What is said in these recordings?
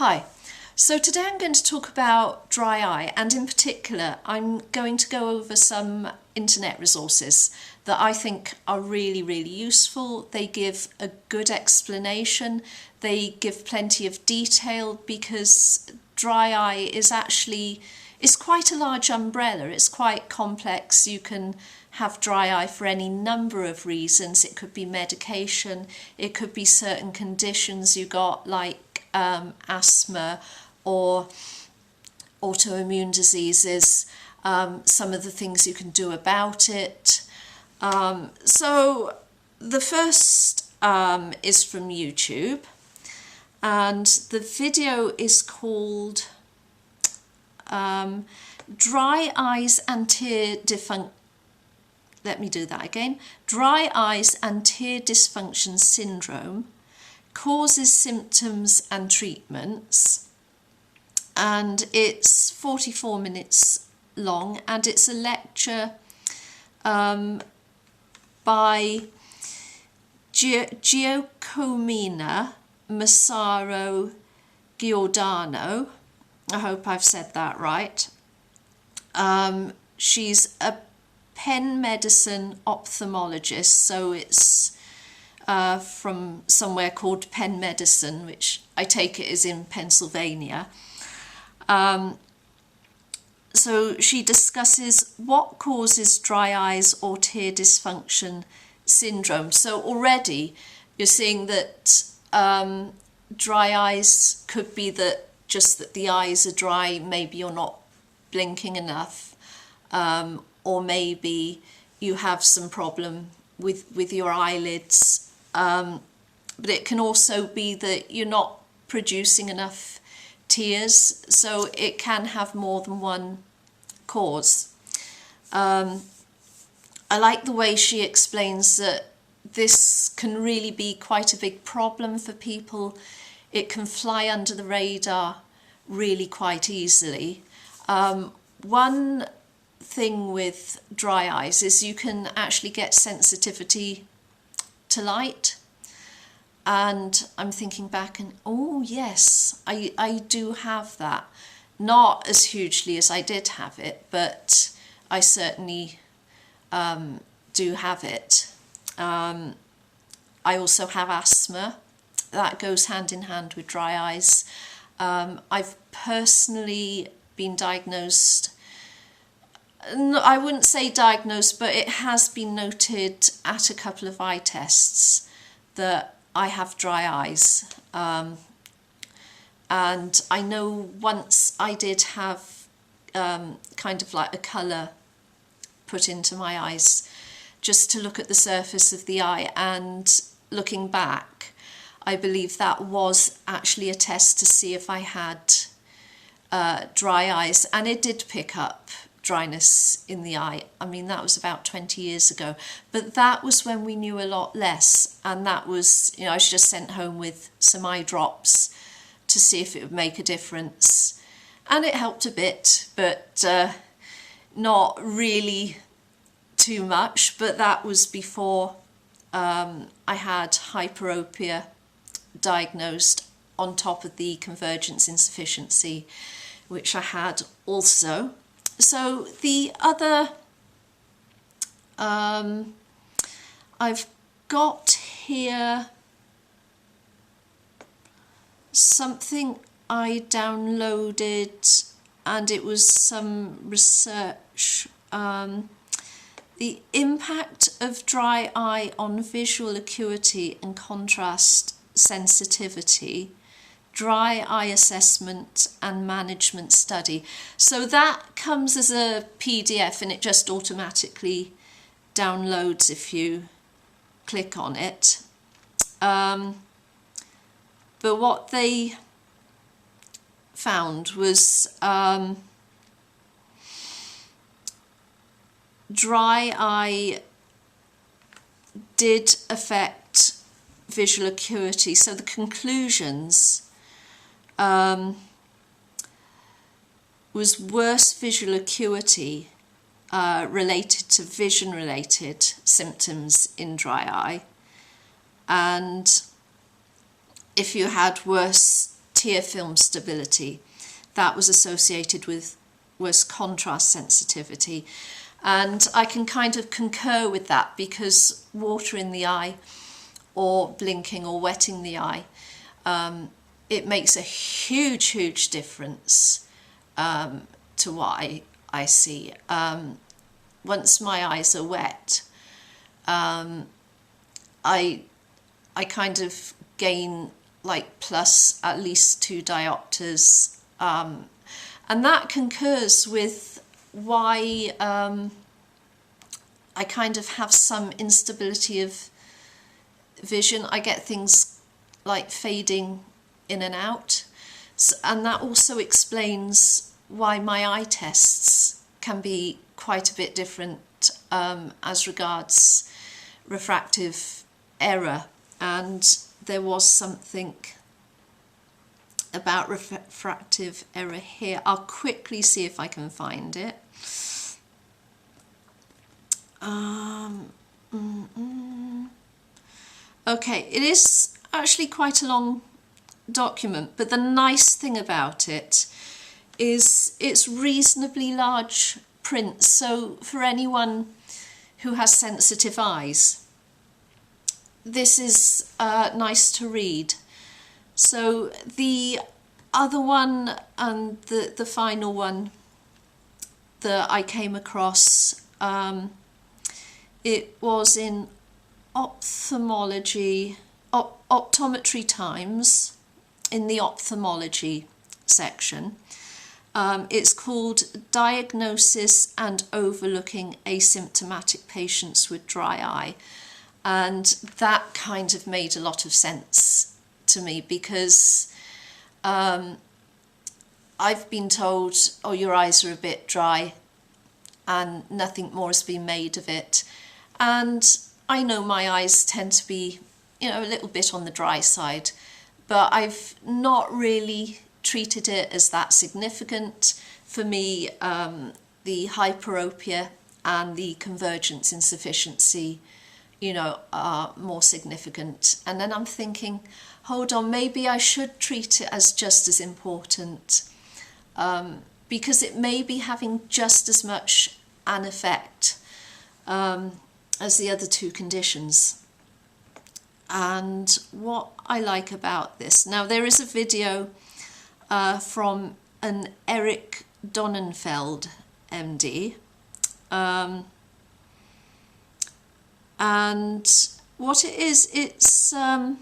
Hi, so today I'm going to talk about dry eye, and in particular I'm going to go over some internet resources that I think are really useful. They give a good explanation, they give plenty of detail, because dry eye is quite a large umbrella. It's quite complex. You can have dry eye for any number of reasons. It could be medication, it could be certain conditions you got, like asthma or autoimmune diseases, some of the things you can do about it. So the first is from YouTube, and the video is called Dry Eyes and Tear Dysfunction. Let me do that again. Dry Eyes and Tear Dysfunction Syndrome, Causes, Symptoms and Treatments. And it's 44 minutes long, and it's a lecture by Giacomina Massaro Giordano. I hope I've said that right. She's a Penn Medicine ophthalmologist, so it's from somewhere called Penn Medicine, which I take it is in Pennsylvania. So she discusses what causes dry eyes or tear dysfunction syndrome. So already you're seeing that dry eyes could be just that the eyes are dry, maybe you're not blinking enough, or maybe you have some problem with your eyelids. But it can also be that you're not producing enough tears, so it can have more than one cause. I like the way she explains that this can really be quite a big problem for people. It can fly under the radar really quite easily. One thing with dry eyes is you can actually get sensitivity to light, and I'm thinking back and oh yes, I do have that. Not as hugely as I did have it, but I certainly do have it. I also have asthma. That goes hand in hand with dry eyes. I've personally been diagnosed, I wouldn't say diagnosed, but it has been noted at a couple of eye tests that I have dry eyes. And I know once I did have kind of like a colour put into my eyes just to look at the surface of the eye, and looking back, I believe that was actually a test to see if I had dry eyes, and it did pick up dryness in the eye. I mean, that was about 20 years ago, but that was when we knew a lot less, and that was, I was just sent home with some eye drops to see if it would make a difference, and it helped a bit, but not really too much. But that was before I had hyperopia diagnosed, on top of the convergence insufficiency, which I had also. So the other, I've got here something I downloaded, and it was some research. The impact of dry eye on visual acuity and contrast sensitivity, dry eye assessment and management study. So that comes as a PDF, and it just automatically downloads if you click on it. But what they found was dry eye did affect visual acuity. So the conclusions was worse visual acuity related to vision-related symptoms in dry eye, and if you had worse tear film stability that was associated with was contrast sensitivity. And I can kind of concur with that, because water in the eye or blinking or wetting the eye, it makes a huge difference to what I see. Once my eyes are wet, I kind of gain like plus at least 2 diopters, and that concurs with why I kind of have some instability of vision. I get things like fading in and out, and that also explains why my eye tests can be quite a bit different as regards refractive error. And there was something about refractive error here. I'll quickly see if I can find it. Okay, it is actually quite a long document, but the nice thing about it is it's reasonably large print, so for anyone who has sensitive eyes, this is nice to read. So the other one and the final one that I came across, it was in Ophthalmology, Optometry Times, in the ophthalmology section. It's called Diagnosis and Overlooking Asymptomatic Patients with Dry Eye. And that kind of made a lot of sense to me, because I've been told, oh, your eyes are a bit dry, and nothing more has been made of it. And I know my eyes tend to be, a little bit on the dry side, but I've not really treated it as that significant. For me, the hyperopia and the convergence insufficiency, are more significant. And then I'm thinking, hold on, maybe I should treat it as just as important, because it may be having just as much an effect as the other two conditions. And what I like about this, now there is a video from an Erik Donnenfeld, MD, and what it is, it's an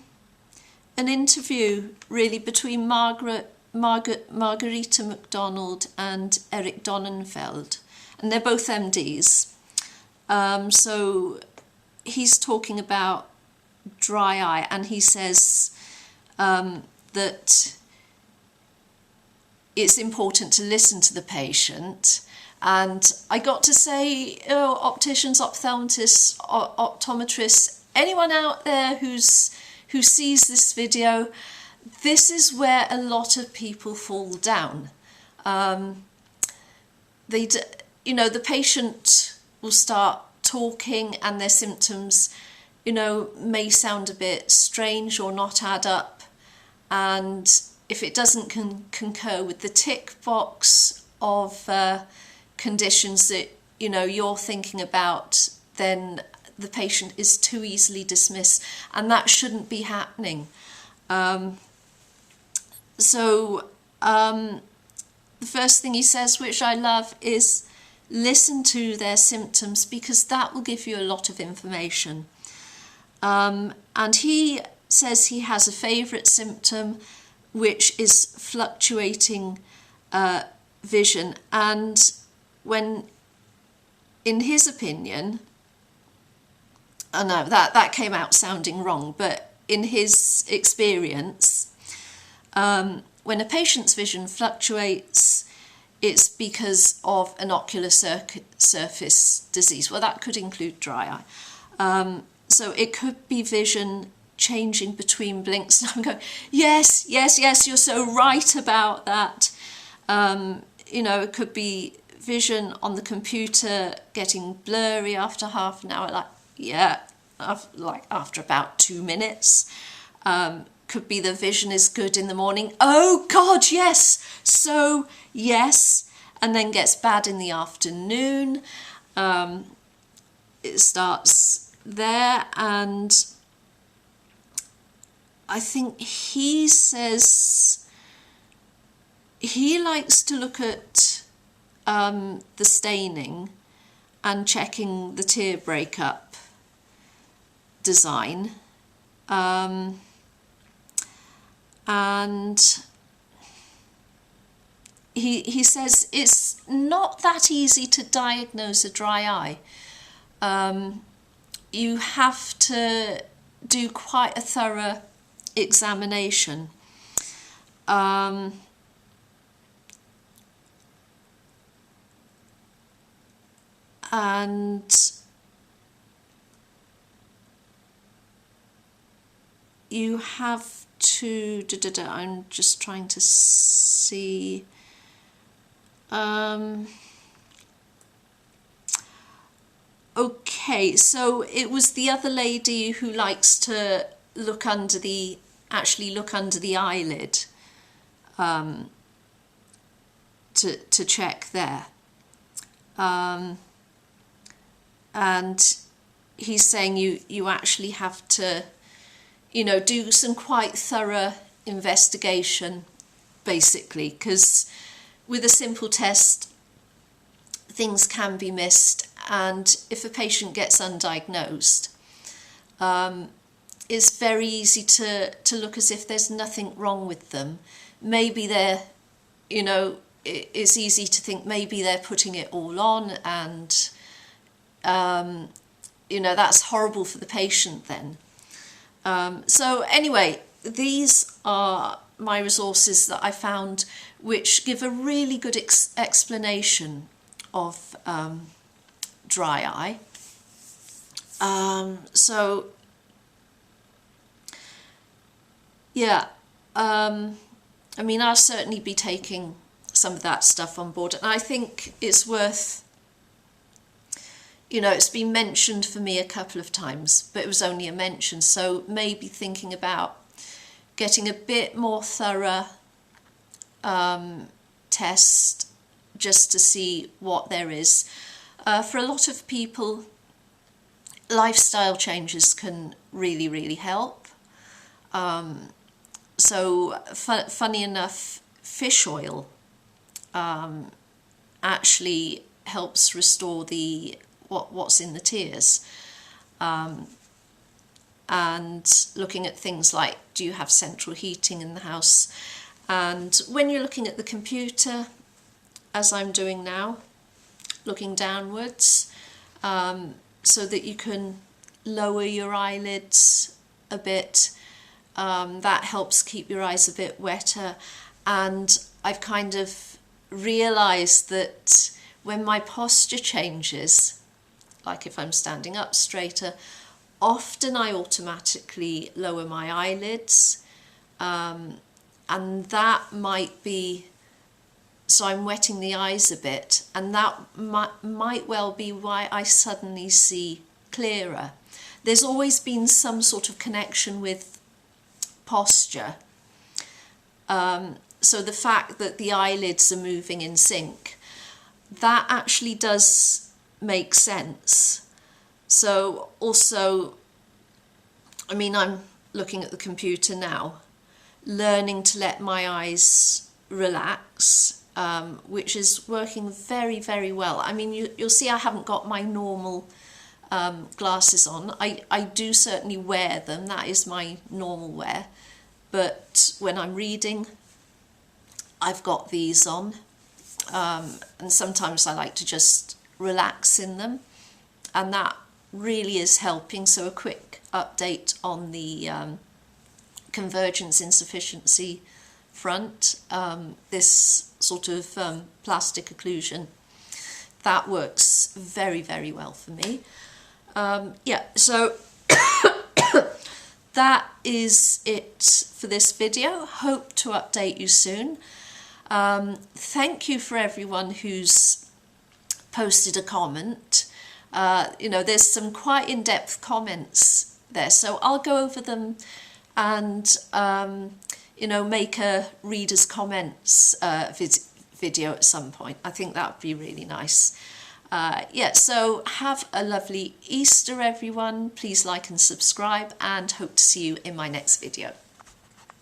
interview really between Margarita MacDonald and Erik Donnenfeld, and they're both MDs. So he's talking about dry eye, and he says that it's important to listen to the patient. And I got to say, opticians, ophthalmists, optometrists, anyone out there who sees this video, this is where a lot of people fall down. The patient will start talking, and their symptoms, may sound a bit strange or not add up. And if it doesn't concur with the tick box of conditions that you're thinking about, then the patient is too easily dismissed, and that shouldn't be happening. The first thing he says, which I love, is listen to their symptoms, because that will give you a lot of information. And he says he has a favourite symptom, which is fluctuating vision. And when, in his opinion, I know that came out sounding wrong, but in his experience, when a patient's vision fluctuates, it's because of an ocular surface disease. Well, that could include dry eye. So it could be vision changing between blinks. And I'm going, yes, you're so right about that. It could be vision on the computer getting blurry after half an hour, after about 2 minutes. could be the vision is good in the morning. Oh God, yes. So yes, and then gets bad in the afternoon. It starts there, and I think he says he likes to look at the staining and checking the tear breakup design. And he says it's not that easy to diagnose a dry eye. You have to do quite a thorough examination. And you have to, I'm just trying to see, okay, so it was the other lady who likes to look under the, actually look under the eyelid to check there. And he's saying you actually have to, you know, do some quite thorough investigation, basically, because with a simple test, things can be missed, and if a patient gets undiagnosed, it's very easy to look as if there's nothing wrong with them. Maybe they're, you know, it's easy to think maybe they're putting it all on, and you know, that's horrible for the patient then. So anyway, these are my resources that I found which give a really good explanation of dry eye. So yeah, I mean, I'll certainly be taking some of that stuff on board, and I think it's worth, you know, it's been mentioned for me a couple of times, but it was only a mention, so maybe thinking about getting a bit more thorough test just to see what there is. For a lot of people, lifestyle changes can really, really help. So funny enough, fish oil actually helps restore the what's in the tears, and looking at things like, do you have central heating in the house? And when you're looking at the computer, as I'm doing now, looking downwards, so that you can lower your eyelids a bit, that helps keep your eyes a bit wetter. And I've kind of realised that when my posture changes, like if I'm standing up straighter, often I automatically lower my eyelids, and that might be, so I'm wetting the eyes a bit, and that might well be why I suddenly see clearer. There's always been some sort of connection with posture, so the fact that the eyelids are moving in sync, that actually does make sense. So also, I mean, I'm looking at the computer now, learning to let my eyes relax, which is working very, very well. I mean, you'll see I haven't got my normal glasses on. I do certainly wear them, that is my normal wear, but when I'm reading, I've got these on, and sometimes I like to just relax in them, and that really is helping. So a quick update on the convergence insufficiency front, this sort of plastic occlusion, that works very, very well for me. Yeah, so that is it for this video. Hope to update you soon. Thank you for everyone who's posted a comment. You know, there's some quite in-depth comments there, so I'll go over them and you know, make a readers' comments video at some point. I think that would be really nice. Yeah, so have a lovely Easter, everyone. Please like and subscribe, and hope to see you in my next video.